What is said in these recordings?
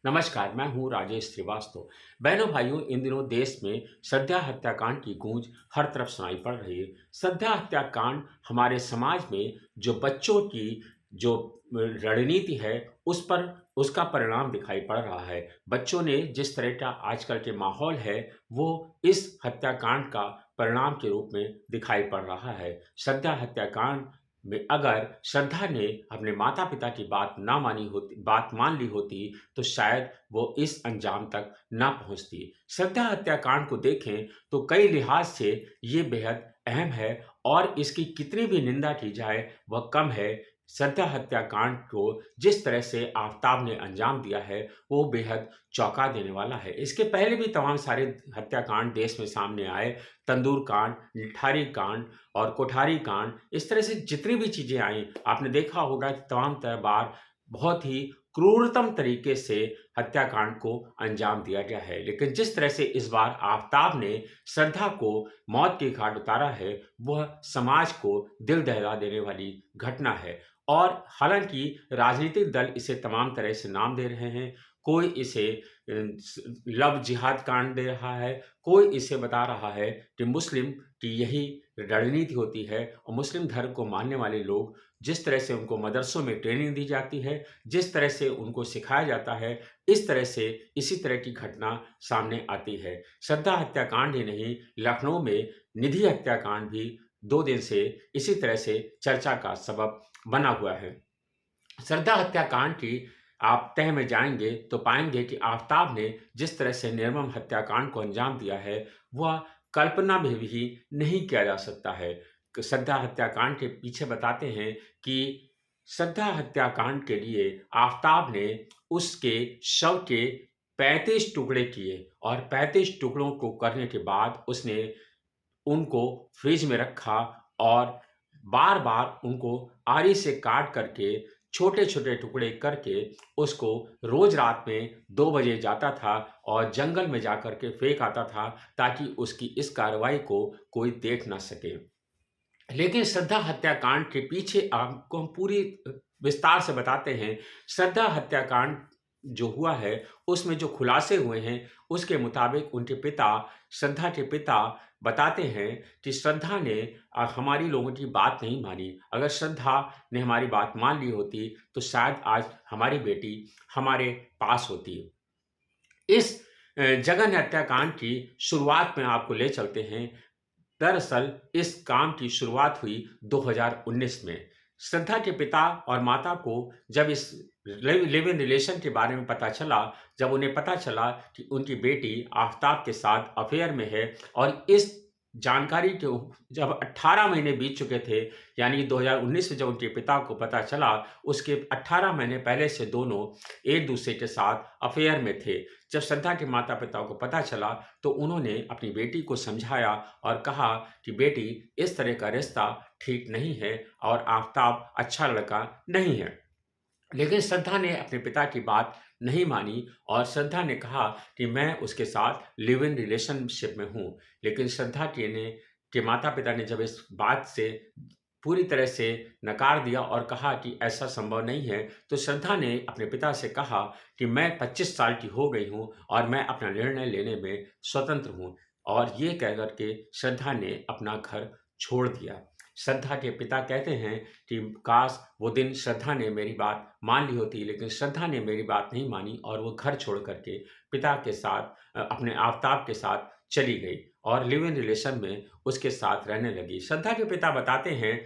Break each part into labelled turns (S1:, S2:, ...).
S1: नमस्कार, मैं हूँ राजेश श्रीवास्तव। बहनों भाइयों, इन दिनों देश में श्रद्धा हत्याकांड की गूंज हर तरफ सुनाई पड़ रही है। श्रद्धा हत्याकांड हमारे समाज में जो बच्चों की जो रणनीति है, उस पर उसका परिणाम दिखाई पड़ रहा है। बच्चों ने जिस तरह का आजकल के माहौल है, वो इस हत्याकांड का परिणाम के रूप में दिखाई पड़ रहा है। श्रद्धा हत्याकांड में अगर श्रद्धा ने अपने माता-पिता की बात मान ली होती, तो शायद वो इस अंजाम तक ना पहुँचती। श्रद्धा हत्याकांड को देखें तो कई लिहाज से ये बेहद अहम है और इसकी कितनी भी निंदा की जाए वह कम है। श्रद्धा हत्याकांड को जिस तरह से आफताब ने अंजाम दिया है, वो बेहद चौंका देने वाला है। इसके पहले भी तमाम सारे हत्याकांड देश में सामने आए। तंदूर कांड, निठारी कांड और कोठारी कांड, इस तरह से जितनी भी चीज़ें आई, आपने देखा होगा कि तमाम बार बहुत ही क्रूरतम तरीके से हत्याकांड को अंजाम दिया गया है। लेकिन जिस तरह से इस बार आफताब ने श्रद्धा को मौत के घाट उतारा है, वह समाज को दिल दहला देने वाली घटना है। और हालाँकि राजनीतिक दल इसे तमाम तरह से नाम दे रहे हैं। कोई इसे लव जिहाद कांड दे रहा है, कोई इसे बता रहा है कि मुस्लिम की यही रणनीति होती है और मुस्लिम धर्म को मानने वाले लोग जिस तरह से उनको मदरसों में ट्रेनिंग दी जाती है, जिस तरह से उनको सिखाया जाता है, इस तरह से इसी तरह की घटना सामने आती है। श्रद्धा हत्याकांड ही नहीं, लखनऊ में निधि हत्याकांड भी 2 दिन से इसी तरह से चर्चा का सबब बना हुआ है। श्रद्धा हत्याकांड की आप तह में जाएँगे तो पाएँगे कि आफताब ने जिस तरह से निर्मम हत्याकांड को अंजाम दिया है, वह कल्पना में भी नहीं किया जा सकता है। श्रद्धा हत्याकांड के पीछे बताते हैं कि श्रद्धा हत्याकांड के लिए आफताब ने उसके शव के 35 टुकड़े किए और 35 टुकड़ों को करने के बाद उसने उनको फ्रिज में रखा और बार-बार उनको आरी से काट करके छोटे-छोटे टुकड़े करके उसको रोज़ रात में 2 बजे जाता था और जंगल में जाकर के फेंक आता था, ताकि उसकी इस कार्रवाई को कोई देख ना सके। लेकिन श्रद्धा हत्याकांड के पीछे आपको हम पूरी विस्तार से बताते हैं। श्रद्धा हत्याकांड जो हुआ है, उसमें जो खुलासे हुए हैं, उसके मुताबिक उनके पिता, श्रद्धा के पिता बताते हैं कि श्रद्धा ने हमारी लोगों की बात नहीं मानी। अगर श्रद्धा ने हमारी बात मान ली होती, तो शायद आज हमारी बेटी हमारे पास होती। इस जघन्य हत्याकांड की शुरुआत में आपको ले चलते हैं। दरअसल इस काम की शुरुआत हुई 2019 में। श्रद्धा के पिता और माता को जब इस लिव इन रिलेशन के बारे में पता चला, जब उन्हें पता चला कि उनकी बेटी आफताब के साथ अफेयर में है और इस जानकारी को जब 18 महीने बीत चुके थे, यानी कि 2019 में जब उनके पिता को पता चला, उसके 18 महीने पहले से दोनों एक-दूसरे के साथ अफेयर में थे। जब श्रद्धा के माता-पिता को पता चला, तो उन्होंने अपनी बेटी को समझाया और कहा कि बेटी, इस तरह का रिश्ता ठीक नहीं है और आफताब अच्छा लड़का नहीं है। लेकिन श्रद्धा ने अपने पिता की बात नहीं मानी और श्रद्धा ने कहा कि मैं उसके साथ लिव इन रिलेशनशिप में हूँ। लेकिन श्रद्धा के माता-पिता ने जब इस बात से पूरी तरह से नकार दिया और कहा कि ऐसा संभव नहीं है, तो श्रद्धा ने अपने पिता से कहा कि मैं 25 साल की हो गई हूँ और मैं अपना निर्णय लेने में स्वतंत्र हूँ। और ये कह कर के श्रद्धा ने अपना घर छोड़ दिया। श्रद्धा के पिता कहते हैं कि काश वो दिन श्रद्धा ने मेरी बात मान ली होती, लेकिन श्रद्धा ने मेरी बात नहीं मानी और वो घर छोड़ कर के पिता के साथ अपने आफ़ताब के साथ चली गई और लिव इन रिलेशन में उसके साथ रहने लगी। श्रद्धा के पिता बताते हैं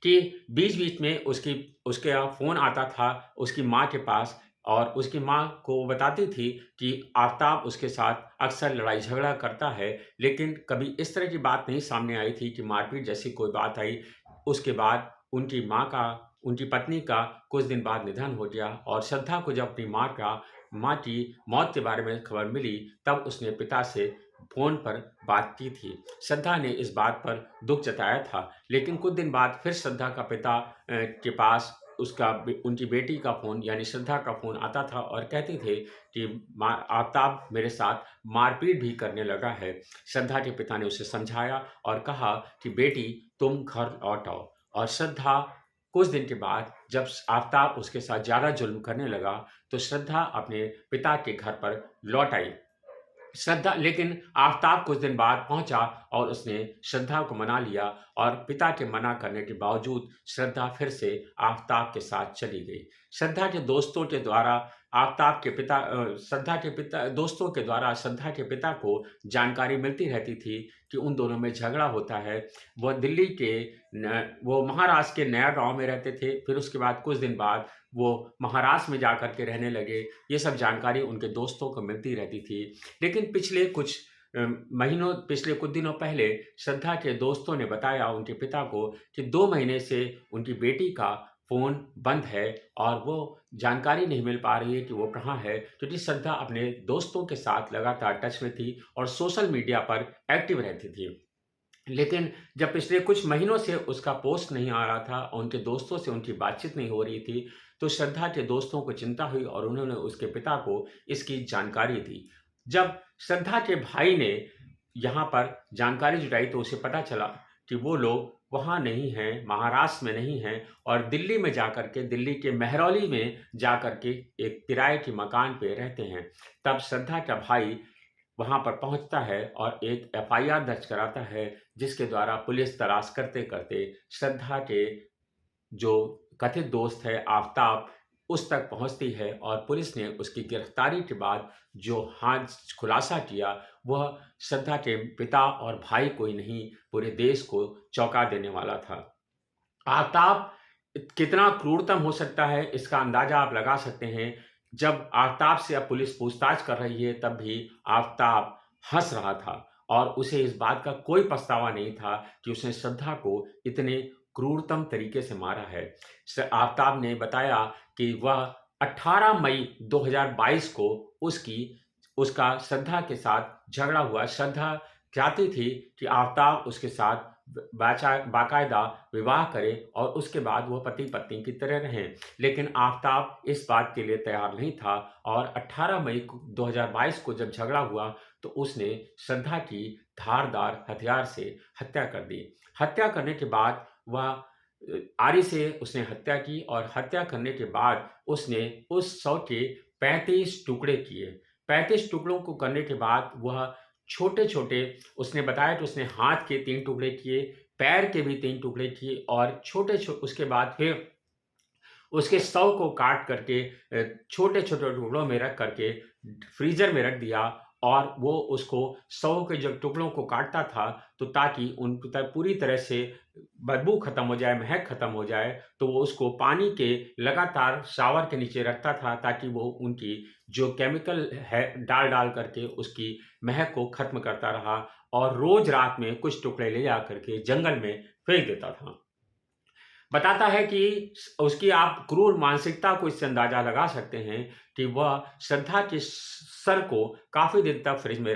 S1: कि बीच-बीच में उसके यहाँ फ़ोन आता था उसकी माँ के पास और उसकी माँ को वो बताती थी कि आफ़ताब उसके साथ अक्सर लड़ाई-झगड़ा करता है, लेकिन कभी इस तरह की बात नहीं सामने आई थी कि मारपीट जैसी कोई बात आई। उसके बाद उनकी पत्नी का कुछ दिन बाद निधन हो गया और श्रद्धा को जब अपनी माँ की मौत के बारे में खबर मिली, तब उसने पिता से फ़ोन पर बात की थी। श्रद्धा ने इस बात पर दुःख जताया था, लेकिन कुछ दिन बाद फिर श्रद्धा का पिता के पास उनकी बेटी का फ़ोन यानी श्रद्धा का फ़ोन आता था और कहते थे कि आफ़ताब मेरे साथ मारपीट भी करने लगा है। श्रद्धा के पिता ने उसे समझाया और कहा कि बेटी, तुम घर लौट आओ और श्रद्धा कुछ दिन के बाद जब आफ़ताब उसके साथ ज़्यादा जुल्म करने लगा, तो श्रद्धा अपने पिता के घर पर लौट आई। श्रद्धा लेकिन आफ़ताब कुछ दिन बाद पहुँचा और उसने श्रद्धा को मना लिया और पिता के मना करने के बावजूद श्रद्धा फिर से आफ़ताब के साथ चली गई। श्रद्धा के दोस्तों के द्वारा श्रद्धा के पिता दोस्तों के द्वारा श्रद्धा के पिता को जानकारी मिलती रहती थी कि उन दोनों में झगड़ा होता है। वो महाराष्ट्र के नया गाँव में रहते थे, फिर उसके बाद कुछ दिन बाद वो महाराष्ट्र में जाकर के रहने लगे। ये सब जानकारी उनके दोस्तों को मिलती रहती थी। लेकिन पिछले कुछ दिनों पहले श्रद्धा के दोस्तों ने बताया उनके पिता को कि 2 महीने से उनकी बेटी का फ़ोन बंद है और वो जानकारी नहीं मिल पा रही है कि वो कहाँ है, क्योंकि श्रद्धा अपने दोस्तों के साथ लगातार टच में थी और सोशल मीडिया पर एक्टिव रहती थी। लेकिन जब पिछले कुछ महीनों से उसका पोस्ट नहीं आ रहा था और उनके दोस्तों से उनकी बातचीत नहीं हो रही थी, तो श्रद्धा के दोस्तों को चिंता हुई और उन्होंने उसके पिता को इसकी जानकारी दी। जब श्रद्धा के भाई ने यहाँ पर जानकारी जुटाई तो उसे पता चला कि वो लोग वहाँ नहीं हैं, महाराष्ट्र में नहीं हैं और दिल्ली के महरौली में जाकर के एक किराए के मकान पे रहते हैं। तब श्रद्धा का भाई वहाँ पर पहुँचता है और एक एफआईआर दर्ज कराता है, जिसके द्वारा पुलिस तलाश करते-करते श्रद्धा के जो कथित दोस्त है आफ़ताब, उस तक पहुँचती है और पुलिस ने उसकी गिरफ्तारी के बाद जो खुलासा किया, वह श्रद्धा के पिता और भाई को ही नहीं, पूरे देश को चौंका देने वाला था। आफ़ताब कितना क्रूरतम हो सकता है, इसका अंदाज़ा आप लगा सकते हैं। जब आफ़ताब से अब पुलिस पूछताछ कर रही है, तब भी आफ़ताब हँस रहा था और उसे इस बात का कोई पछतावा नहीं था कि उसने श्रद्धा को इतने क्रूरतम तरीके से मारा है। आफ़ताब ने बताया कि वह 18 मई 2022 को उसका श्रद्धा के साथ झगड़ा हुआ। श्रद्धा चाहती थी कि आफ़ताब उसके साथ बाकायदा विवाह करे और उसके बाद वो पति-पत्नी की तरह रहें। लेकिन आफ़ताब इस बात के लिए तैयार नहीं था और 18 मई 2022 को जब झगड़ा हुआ, तो उसने श्रद्धा की धारदार हथियार से हत्या कर दी। हत्या करने के बाद वह आरी से उसने हत्या की और हत्या करने के बाद उसने उस शव के 35 टुकड़े किए। 35 टुकड़ों को करने के बाद वह छोटे-छोटे उसने बताया कि उसने हाथ के 3 टुकड़े किए, पैर के भी 3 टुकड़े किए और उसके बाद फिर उसके शव को काट करके छोटे-छोटे टुकड़ों में रख करके फ्रीज़र में रख दिया और वो उसको शव के जब टुकड़ों को काटता था, तो ताकि उन तक पूरी तरह से बदबू खत्म हो जाए, महक खत्म हो जाए, तो वो उसको पानी के लगातार शावर के नीचे रखता था ताकि वो उनकी जो केमिकल है डाल-डाल करके उसकी महक को खत्म करता रहा और रोज़ रात में कुछ टुकड़े ले जा कर के जंगल में फेंक देता था। बताता है कि उसकी आप क्रूर मानसिकता को इससे अंदाज़ा लगा सकते हैं कि वह श्रद्धा के सर को काफ़ी दिन तक फ्रिज में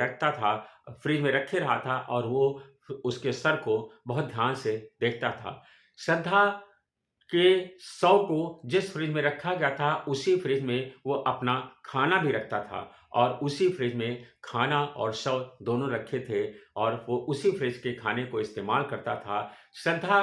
S1: रखे रहा था और वो उसके सर को बहुत ध्यान से देखता था। श्रद्धा के शव को जिस फ्रिज में रखा गया था, उसी फ्रिज में वो अपना खाना भी रखता था और उसी फ्रिज में खाना और शव दोनों रखे थे और वो उसी फ्रिज के खाने को इस्तेमाल करता था। श्रद्धा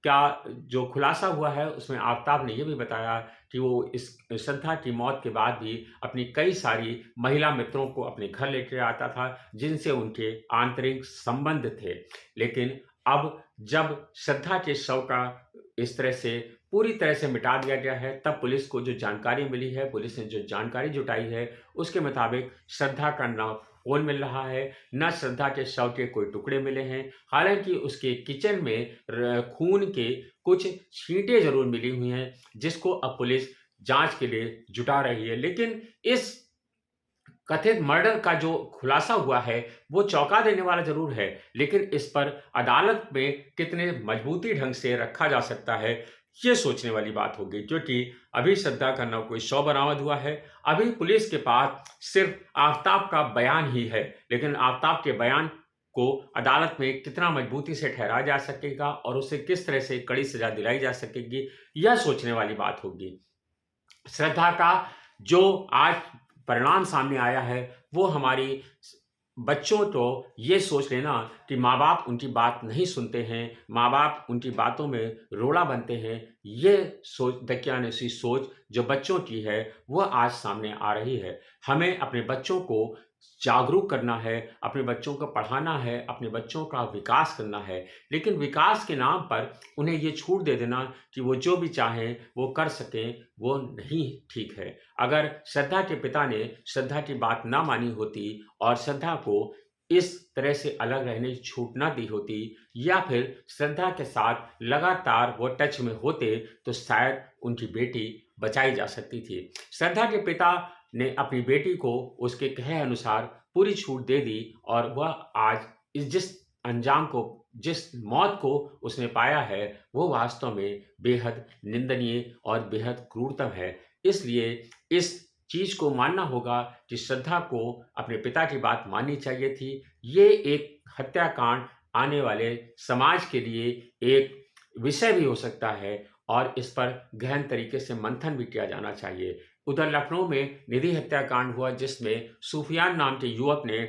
S1: का जो खुलासा हुआ है, उसमें आफ़ताब ने ये भी बताया कि वो इस श्रद्धा की मौत के बाद भी अपनी कई सारी महिला मित्रों को अपने घर लेके आता था, जिनसे उनके आंतरिक संबंध थे। लेकिन अब जब श्रद्धा के शव का इस तरह से पूरी तरह से मिटा दिया गया है, तब पुलिस को जो जानकारी मिली है, पुलिस ने जो जानकारी जुटाई है, उसके मुताबिक श्रद्धा का ना फ़ोन मिल रहा है, ना श्रद्धा के शव के कोई टुकड़े मिले हैं। हालाँकि उसके किचन में खून के कुछ छींटे ज़रूर मिली हुई हैं, जिसको अब पुलिस जाँच के लिए जुटा रही है। लेकिन इस कथित मर्डर का जो खुलासा हुआ है, वो चौंका देने वाला ज़रूर है, लेकिन इस पर अदालत में कितने मजबूती ढंग से रखा जा सकता है, ये सोचने वाली बात होगी। क्योंकि अभी श्रद्धा का ना कोई शव बरामद हुआ है, अभी पुलिस के पास सिर्फ आफ़ताब का बयान ही है, लेकिन आफ़ताब के बयान को अदालत में कितना मजबूती से ठहराया जा सकेगा और उसे किस तरह से कड़ी सज़ा दिलाई जा सकेगी, यह सोचने वाली बात होगी। श्रद्धा का जो आज परिणाम सामने आया है, वो हमारी बच्चों को ये सोच लेना कि माँ-बाप उनकी बात नहीं सुनते हैं, माँ-बाप उनकी बातों में रोड़ा बनते हैं, ये सोच दकियानुसी सोच जो बच्चों की है, वह आज सामने आ रही है। हमें अपने बच्चों को जागरूक करना है, अपने बच्चों को पढ़ाना है, अपने बच्चों का विकास करना है। लेकिन विकास के नाम पर उन्हें ये छूट दे देना कि वो जो भी चाहें, वो कर सकें, वो नहीं ठीक है। अगर श्रद्धा के पिता ने श्रद्धा की बात ना मानी होती और श्रद्धा को इस तरह से अलग रहने की छूट ना दी होती, या फिर श्रद्धा के साथ लगातार वो टच में होते, तो शायद उनकी बेटी बचाई जा सकती थी। श्रद्धा के पिता ने अपनी बेटी को उसके कहे अनुसार पूरी छूट दे दी और वह आज जिस मौत को उसने पाया है, वो वास्तव में बेहद निंदनीय और बेहद क्रूरतम है। इसलिए इस चीज को मानना होगा कि श्रद्धा को अपने पिता की बात माननी चाहिए थी। ये एक हत्याकांड आने वाले समाज के लिए एक विषय भी हो सकता है और इस पर गहन तरीके से मंथन भी किया जाना चाहिए। उधर लखनऊ में निधि हत्याकांड हुआ, जिसमें सूफियान नाम के युवक ने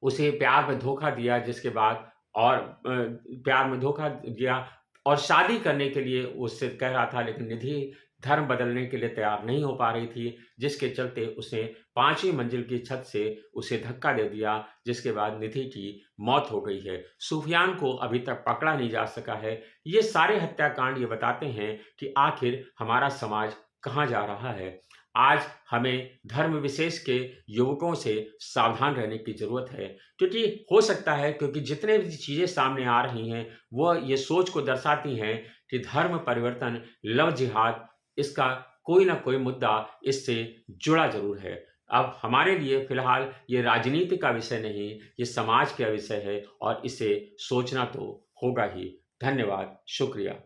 S1: उसे प्यार में धोखा दिया, जिसके बाद और प्यार में धोखा दिया और शादी करने के लिए उससे कह रहा था, लेकिन निधि धर्म बदलने के लिए तैयार नहीं हो पा रही थी, जिसके चलते उसने 5वीं मंजिल की छत से उसे धक्का दे दिया, जिसके बाद निधि की मौत हो गई है। सूफियान को अभी तक पकड़ा नहीं जा सका है। ये सारे हत्याकांड ये बताते हैं कि आखिर हमारा समाज कहाँ जा रहा है। आज हमें धर्म विशेष के युवकों से सावधान रहने की ज़रूरत है, क्योंकि हो सकता है, क्योंकि जितने भी चीज़ें सामने आ रही हैं, वह ये सोच को दर्शाती हैं कि धर्म परिवर्तन, लव जिहाद, इसका कोई ना कोई मुद्दा इससे जुड़ा ज़रूर है। अब हमारे लिए फ़िलहाल ये राजनीति का विषय नहीं, ये समाज का विषय है और इसे सोचना तो होगा ही। धन्यवाद, शुक्रिया।